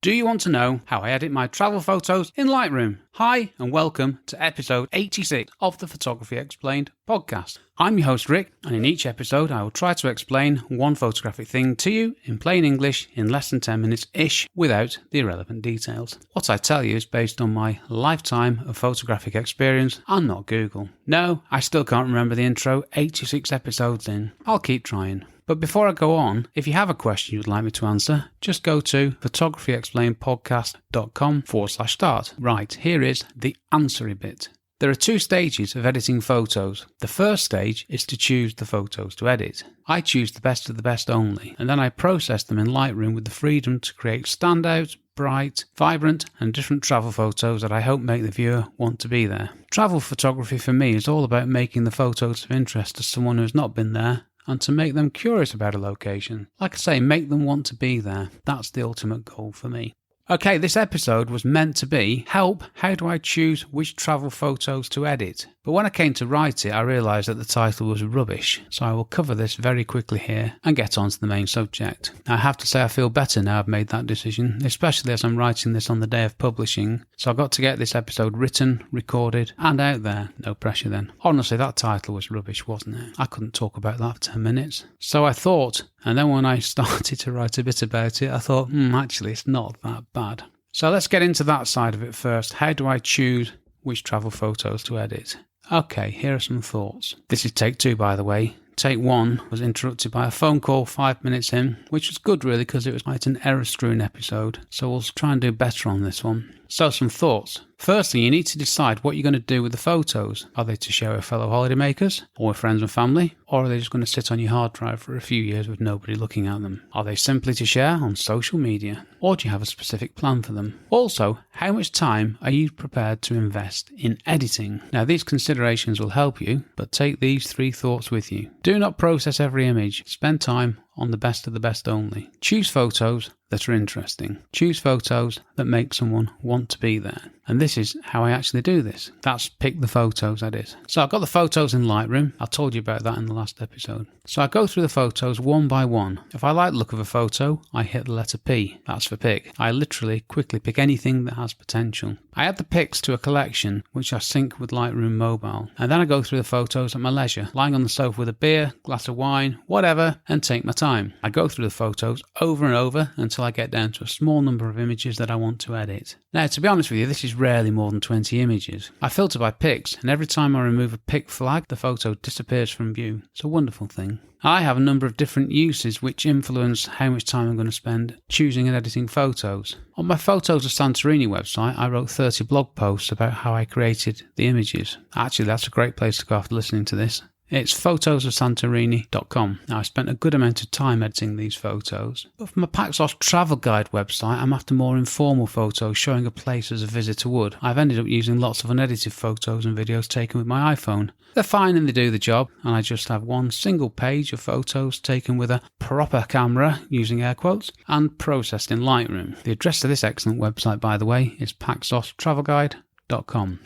Do you want to know how I edit my travel photos in Lightroom? Hi, and welcome to episode 86 of the Photography Explained podcast. I'm your host Rick, and in each episode I will try to explain one photographic thing to you in plain English in less than 10 minutes-ish without the irrelevant details. What I tell you is based on my lifetime of photographic experience and not Google. No, I still can't remember the intro 86 episodes in. I'll keep trying. But before I go on, if you have a question you'd like me to answer, just go to photographyexplainedpodcast.com/start. Right, here is the answery bit. There are two stages of editing photos. The first stage is to choose the photos to edit. I choose the best of the best only, and then I process them in Lightroom with the freedom to create standout, bright, vibrant and different travel photos that I hope make the viewer want to be there. Travel photography for me is all about making the photos of interest to someone who has not been there, and to make them curious about a location. Like I say, make them want to be there. That's the ultimate goal for me. Okay, this episode was meant to be, help, how do I choose which travel photos to edit? But when I came to write it, I realised that the title was rubbish, so I will cover this very quickly here and get on to the main subject. I have to say I feel better now I've made that decision, especially as I'm writing this on the day of publishing, so I got to get this episode written, recorded and out there. No pressure then. Honestly, that title was rubbish, wasn't it? I couldn't talk about that for 10 minutes. So I thought, and then when I started to write a bit about it, I thought, actually it's not that bad. So let's get into that side of it first. How do I choose which travel photos to edit? Okay, here are some thoughts. This is take 2, by the way. Take 1 was interrupted by a phone call 5 minutes in, which was good really because it was quite an error-strewn episode. So we'll try and do better on this one. So some thoughts. Firstly, you need to decide what you're going to do with the photos. Are they to share with fellow holidaymakers or with friends and family? Or are they just going to sit on your hard drive for a few years with nobody looking at them? Are they simply to share on social media? Or do you have a specific plan for them? Also, how much time are you prepared to invest in editing? Now, these considerations will help you, but take these 3 thoughts with you. Do not process every image. Spend time on the best of the best only. Choose photos that are interesting. Choose photos that make someone want to be there. And this is how I actually do this. That's pick the photos, that is. So I've got the photos in Lightroom. I told you about that in the last episode. So I go through the photos one by one. If I like the look of a photo, I hit the letter P. That's for pick. I literally quickly pick anything that has potential. I add the pics to a collection, which I sync with Lightroom Mobile. And then I go through the photos at my leisure, lying on the sofa with a beer, glass of wine, whatever, and take my time. I go through the photos over and over until I get down to a small number of images that I want to edit. Now, to be honest with you, this is rarely more than 20 images. I filter by pics, and every time I remove a pic flag, the photo disappears from view. It's a wonderful thing. I have a number of different uses which influence how much time I'm going to spend choosing and editing photos. On my Photos of Santorini website, I wrote 30 blog posts about how I created the images. Actually, that's a great place to go after listening to this. It's photosofsantorini.com. Now, I spent a good amount of time editing these photos. But for my Paxos travel guide website, I'm after more informal photos showing a place as a visitor would. I've ended up using lots of unedited photos and videos taken with my iPhone. They're fine and they do the job, and I just have one single page of photos taken with a proper camera, using air quotes, and processed in Lightroom. The address to this excellent website, by the way, is paxostravelguide.com.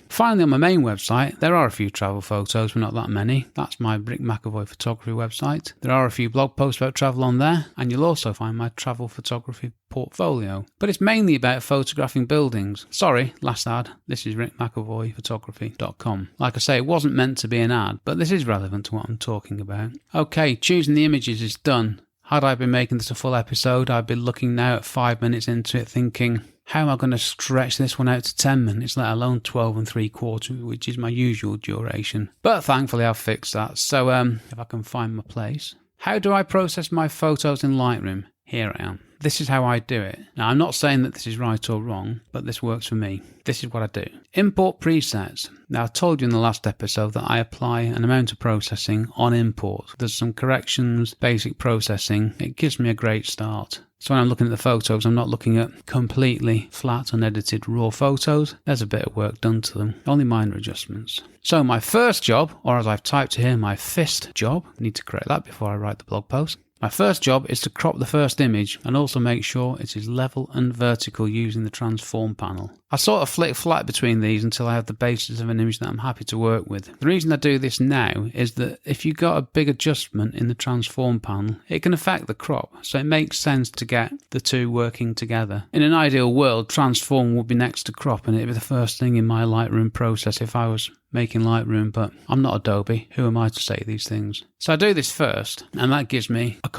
Finally, on my main website, there are a few travel photos, but not that many. That's my Rick McAvoy photography website. There are a few blog posts about travel on there, and you'll also find my travel photography portfolio. But it's mainly about photographing buildings. Sorry, last ad. This is rickmcavoyphotography.com. Like I say, it wasn't meant to be an ad, but this is relevant to what I'm talking about. Okay, choosing the images is done. Had I been making this a full episode, I'd be looking now at 5 minutes into it thinking, how am I going to stretch this one out to 10 minutes, let alone 12 3/4, which is my usual duration. But thankfully I've fixed that, so if I can find my place. How do I process my photos in Lightroom? Here I am. This is how I do it. Now, I'm not saying that this is right or wrong, but this works for me. This is what I do. Import presets. Now, I told you in the last episode that I apply an amount of processing on import. There's some corrections, basic processing. It gives me a great start. So when I'm looking at the photos, I'm not looking at completely flat, unedited, raw photos. There's a bit of work done to them, only minor adjustments. So my first job, or as I've typed here, my fifth job, I need to correct that before I write the blog post. My first job is to crop the first image and also make sure it is level and vertical using the transform panel. I sort of flick between these until I have the basis of an image that I'm happy to work with. The reason I do this now is that if you've got a big adjustment in the transform panel, it can affect the crop, so it makes sense to get the two working together. In an ideal world, transform would be next to crop and it'd be the first thing in my Lightroom process if I was making Lightroom, but I'm not Adobe. Who am I to say these things? So I do this first, and that gives me a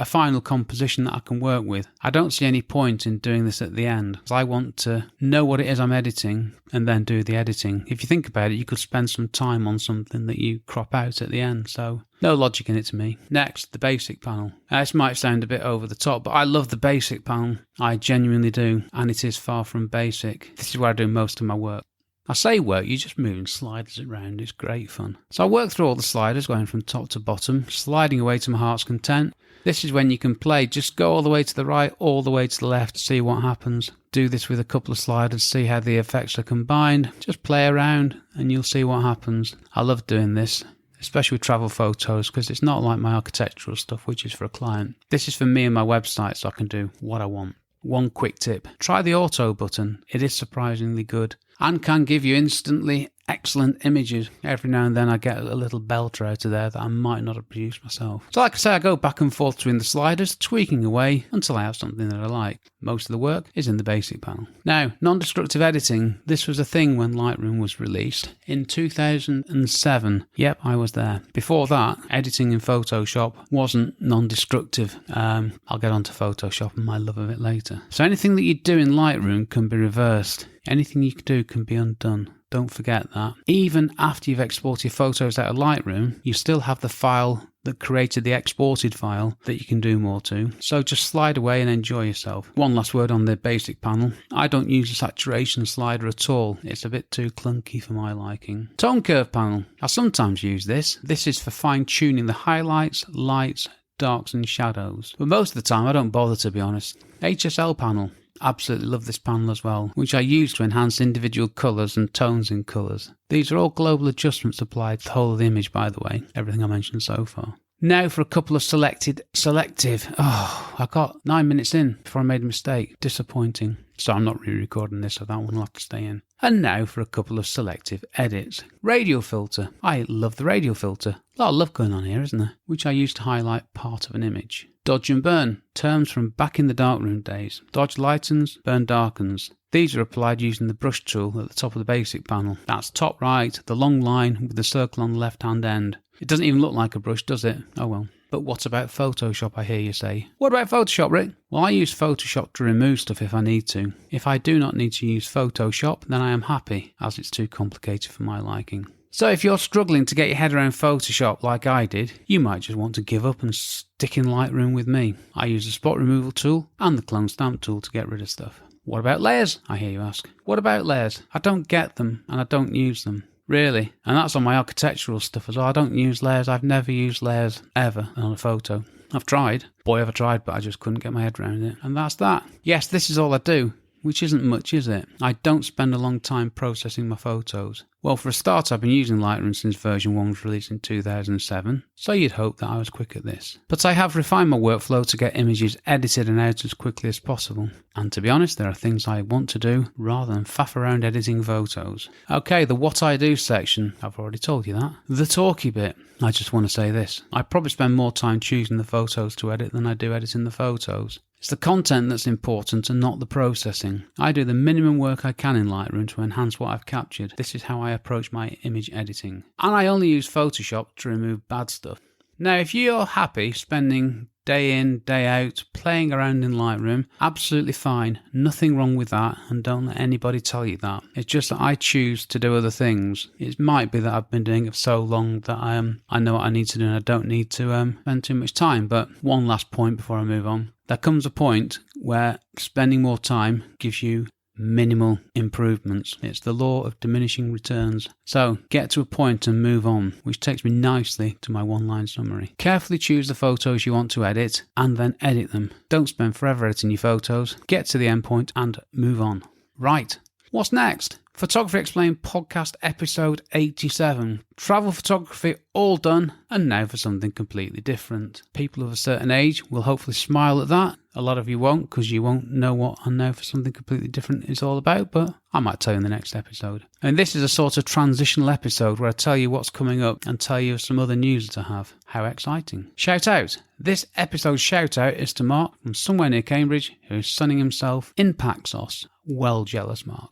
final composition that I can work with. I don't see any point in doing this at the end, because I want to know what it is I'm editing and then do the editing. If you think about it, you could spend some time on something that you crop out at the end, so no logic in it to me. Next, the basic panel. This might sound a bit over the top, but I love the basic panel. I genuinely do, and it is far from basic. This is where I do most of my work. I say work, you're just moving sliders around, it's great fun. So I work through all the sliders, going from top to bottom, sliding away to my heart's content. This is when you can play, just go all the way to the right, all the way to the left, see what happens. Do this with a couple of sliders, see how the effects are combined. Just play around and you'll see what happens. I love doing this, especially with travel photos, because it's not like my architectural stuff, which is for a client. This is for me and my website, so I can do what I want. One quick tip, try the auto button. It is surprisingly good and can give you instantly excellent images. Every now and then I get a little belter out of there that I might not have produced myself. So like I say, I go back and forth between the sliders, tweaking away until I have something that I like. Most of the work is in the basic panel. Now, non-destructive editing. This was a thing when Lightroom was released in 2007. Yep, I was there. Before that, editing in Photoshop wasn't non-destructive. I'll get onto Photoshop and my love of it later. So anything that you do in Lightroom can be reversed. Anything you can do can be undone. Don't forget that. Even after you've exported photos out of Lightroom, you still have the file that created the exported file that you can do more to. So just slide away and enjoy yourself. One last word on the basic panel. I don't use a saturation slider at all. It's a bit too clunky for my liking. Tone curve panel. I sometimes use this. This is for fine-tuning the highlights, lights, darks and shadows. But most of the time I don't bother, to be honest. HSL panel. Absolutely love this panel as well, which I use to enhance individual colours and tones in colours. These are all global adjustments applied to the whole of the image, by the way, everything I mentioned so far. Now for a couple of selective. I got 9 minutes in before I made a mistake. Disappointing. So I'm not re-recording this, so that one will have to stay in. And now for a couple of selective edits. Radial filter. I love the radial filter. A lot of love going on here, isn't there? Which I use to highlight part of an image. Dodge and burn. Terms from back in the darkroom days. Dodge lightens, burn darkens. These are applied using the brush tool at the top of the basic panel. That's top right, the long line with the circle on the left-hand end. It doesn't even look like a brush, does it? Oh well. But what about Photoshop, I hear you say? What about Photoshop, Rick? Well, I use Photoshop to remove stuff if I need to. If I do not need to use Photoshop, then I am happy, as it's too complicated for my liking. So if you're struggling to get your head around Photoshop like I did, you might just want to give up and stick in Lightroom with me. I use the spot removal tool and the clone stamp tool to get rid of stuff. What about layers? I hear you ask. What about layers? I don't get them and I don't use them. Really? And that's on my architectural stuff as well. I don't use layers. I've never used layers ever on a photo. I've tried. Boy, have I tried, but I just couldn't get my head around it. And that's that. Yes, this is all I do. Which isn't much, is it? I don't spend a long time processing my photos. Well, for a start, I've been using Lightroom since version 1 was released in 2007, so you'd hope that I was quick at this. But I have refined my workflow to get images edited and out as quickly as possible. And to be honest, there are things I want to do rather than faff around editing photos. Okay, the what I do section, I've already told you that. The talky bit. I just want to say this. I probably spend more time choosing the photos to edit than I do editing the photos. It's the content that's important and not the processing. I do the minimum work I can in Lightroom to enhance what I've captured. This is how I approach my image editing. And I only use Photoshop to remove bad stuff. Now, if you're happy spending day in, day out, playing around in Lightroom, absolutely fine. Nothing wrong with that, and don't let anybody tell you that. It's just that I choose to do other things. It might be that I've been doing it for so long that I know what I need to do and I don't need to spend too much time. But one last point before I move on. There comes a point where spending more time gives you minimal improvements. It's the law of diminishing returns. So get to a point and move on, which takes me nicely to my one-line summary. Carefully choose the photos you want to edit and then edit them. Don't spend forever editing your photos. Get to the end point and move on. Right, what's next? Photography Explained podcast episode 87. Travel photography all done, and now for something completely different. People of a certain age will hopefully smile at that. A lot of you won't, because you won't know what and now for something completely different is all about, but I might tell you in the next episode. And this is a sort of transitional episode where I tell you what's coming up and tell you some other news that I have. How exciting. Shout out. This episode's shout out is to Mark from somewhere near Cambridge, who is sunning himself in Paxos. Well jealous, Mark.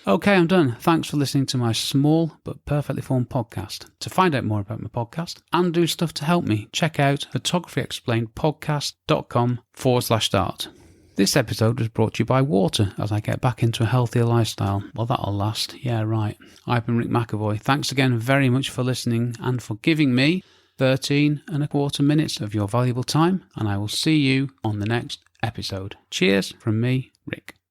Okay, I'm done. Thanks for listening to my small but perfectly formed podcast. To find out more about my podcast and do stuff to help me, check out photographyexplainedpodcast.com/start. This episode was brought to you by water as I get back into a healthier lifestyle. Well, that'll last. Yeah, right. I've been Rick McAvoy. Thanks again very much for listening and for giving me 13¼ minutes of your valuable time, and I will see you on the next episode. Cheers from me, Rick.